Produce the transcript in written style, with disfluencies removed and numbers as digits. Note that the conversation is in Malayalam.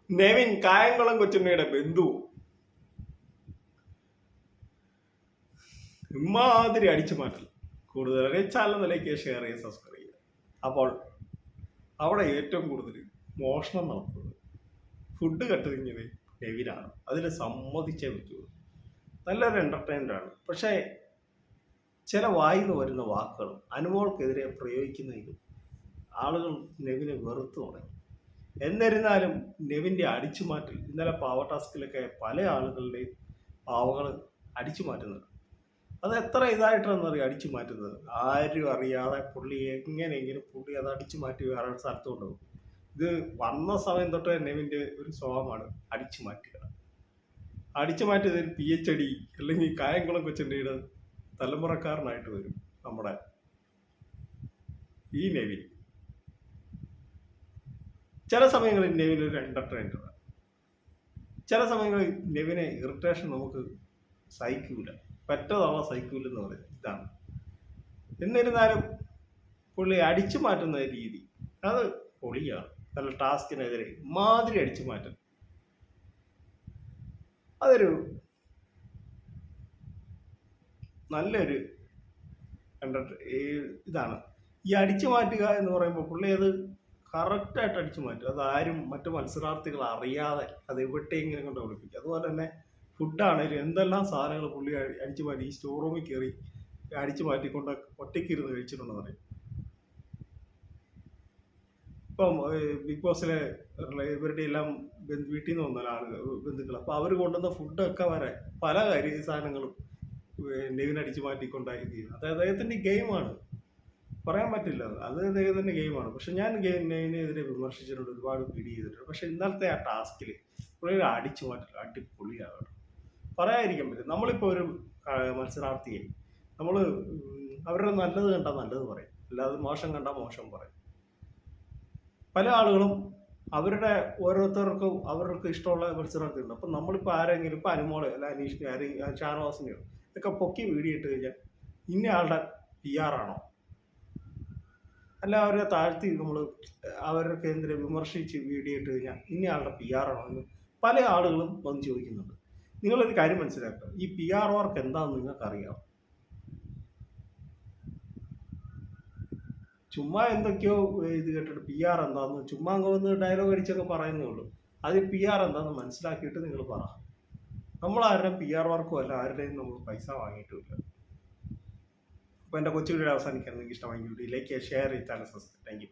നെവിൻ കായംകുളം കൊച്ചുണ്ണിയുടെ ബന്ധു ഇമാതിരി അടിച്ചു മാറ്റൽ. കൂടുതൽ ചാനലിലേക്ക് ഷെയർ ചെയ്യുക, സബ്സ്ക്രൈബ് ചെയ്യുക. അപ്പോൾ അവിടെ ഏറ്റവും കൂടുതൽ മോഷണം നടത്തുന്നത് ഫുഡ് കട്ടുന്നത് നെവിനാണ്. അതിൽ സമ്മതിച്ചേ പറ്റുള്ളൂ. നല്ലൊരു എൻ്റർടൈനറാണ്. പക്ഷേ ചില വായിന്ന് വരുന്ന വാക്കുകളും അനുമോൾക്കെതിരെ പ്രയോഗിക്കുന്നതിലും ആളുകൾ നെവിനെ വെറുത്തു തുടങ്ങി. എന്നിരുന്നാലും നെവിൻ്റെ അടിച്ചുമാറ്റൽ ഇന്നലെ പാവ ടാസ്കിലൊക്കെ പല ആളുകളുടെയും പാവകൾ അടിച്ചു മാറ്റുന്നത് അത് എത്ര ഇതായിട്ടാണെന്നറിയാം. അടിച്ചു മാറ്റുന്നത് ആരും അറിയാതെ പുള്ളി എങ്ങനെയെങ്കിലും പുള്ളി അത് അടിച്ചു മാറ്റി വേറെ സ്ഥലത്ത് കൊണ്ടുപോകും. ഇത് വന്ന സമയം തൊട്ട് നെവിൻ്റെ ഒരു സ്വഭാവമാണ് അടിച്ചു മാറ്റുക. അടിച്ചു മാറ്റിയതിൽ PhD അല്ലെങ്കിൽ കായംകുളം കൊച്ചുണ്ണിയുടെ തലമുറക്കാരനായിട്ട് വരും നമ്മുടെ ഈ നെവിൻ. ചില സമയങ്ങളിൽ നെവിൻ ഒരു എൻ്റർടൈനറാണ്. ചില സമയങ്ങളിൽ നെവിനെ ഇറിറ്റേഷൻ നമുക്ക് സഹിക്കൂല, പറ്റതവണ സഹിക്കൂലെന്ന് പറയുന്നത് ഇതാണ്. എന്നിരുന്നാലും പുള്ളി അടിച്ചു മാറ്റുന്ന രീതി അത് പൊളിയാണ്. നല്ല ടാസ്കിനെതിരെ മാതിരി അടിച്ചു മാറ്റം അതൊരു നല്ലൊരു ഇതാണ്. ഈ അടിച്ചു മാറ്റുക എന്ന് പറയുമ്പോൾ പുള്ളി അത് കറക്റ്റായിട്ട് അടിച്ചു മാറ്റും. അതാരും മറ്റു മത്സരാർത്ഥികൾ അറിയാതെ അത് എവിടെയെങ്കിലും കൊണ്ട് ഒളിപ്പിക്കും. അതുപോലെ തന്നെ ഫുഡാണേലും എന്തെല്ലാം സാധനങ്ങൾ പുള്ളി അടിച്ചു മാറ്റി ഈ സ്റ്റോർ റൂമിൽ കയറി അടിച്ചു മാറ്റിക്കൊണ്ട് ഒറ്റയ്ക്കിരുന്ന് കഴിച്ചിട്ടുണ്ടെന്ന് പറയും. ഇപ്പം ബിഗ് ബോസിലെ ഇവരുടെ എല്ലാം വീട്ടിൽ നിന്ന് വന്ന ആളുകൾ ബന്ധുക്കൾ, അപ്പോൾ അവർ കൊണ്ടുവന്ന ഫുഡൊക്കെ വരെ പല സാധനങ്ങളും നെവിൻ അടിച്ചു മാറ്റിക്കൊണ്ടായി ചെയ്യും. അത് അദ്ദേഹത്തിൻ്റെ ഗെയിമാണ്, പറയാൻ പറ്റില്ല. അത് അദ്ദേഹത്തിൻ്റെ ഗെയിമാണ്. പക്ഷെ ഞാൻ നെവിനെതിരെ വിമർശിച്ചിട്ടുണ്ട്, ഒരുപാട് പിടി ചെയ്തിട്ടുണ്ട്. പക്ഷെ ഇന്നലത്തെ ആ ടാസ്കിൽ പുള്ളിയുടെ അടിച്ചു മാറ്റില്ല, അടിപൊളിയാകണം, പറയാതിരിക്കാൻ പറ്റും. നമ്മളിപ്പോൾ ഒരു മത്സരാർത്ഥിയെ നമ്മൾ അവരുടെ നല്ലത് കണ്ടാൽ നല്ലത് പറയും, അല്ലാതെ മോശം കണ്ടാൽ മോശം പറയും. പല ആളുകളും അവരുടെ ഓരോരുത്തർക്കും അവർക്ക് ഇഷ്ടമുള്ള മത്സരാർത്ഥി ഉണ്ട്. അപ്പം നമ്മളിപ്പോൾ ആരെങ്കിലും ഇപ്പോൾ അനുമോളെ അല്ല അനീഷിനെ ആരെങ്കിലും ഷാനവാസിനെയോ ഒക്കെ പൊക്കി വീഡിയോ ഇട്ട് കഴിഞ്ഞാൽ ഇന്ന ആളുടെ PR ആണോ, അല്ല അവരെ താഴ്ത്തി നമ്മൾ അവർക്ക് എന്തിനെ വിമർശിച്ച് വീഡിയോ ഇട്ട് കഴിഞ്ഞാൽ ഇന്ന ആളുടെ PR ആണോ എന്ന് പല ആളുകളും വന്ന് ചോദിക്കുന്നുണ്ട്. നിങ്ങളൊരു കാര്യം മനസ്സിലാക്കുക, ഈ PR വർക്ക് എന്താണെന്ന് നിങ്ങൾക്കറിയാം. ചുമ്മാ എന്തൊക്കെയോ ഇത് കേട്ടിട്ട് PR എന്താന്ന് ചുമ്മാ അങ്ങ് ഡയലോഗ് അടിച്ചൊക്കെ പറയുന്നേ ഉള്ളൂ. അത് PR എന്താണെന്ന് മനസ്സിലാക്കിയിട്ട് നിങ്ങൾ പറ. നമ്മൾ ആരുടെയും PR വർക്കും അല്ല, ആരുടെയും നമ്മൾ പൈസ വാങ്ങിയിട്ടുമില്ല. അപ്പോൾ എൻ്റെ കൊച്ചു വീഡിയോ അവസാനിക്കാൻ നിങ്ങൾക്ക് ഇഷ്ടമായി വീഡിയോ ലൈക്ക് ഷെയർ ചെയ്താൽ സബ്സ്ക്രൈബ്. Thank you.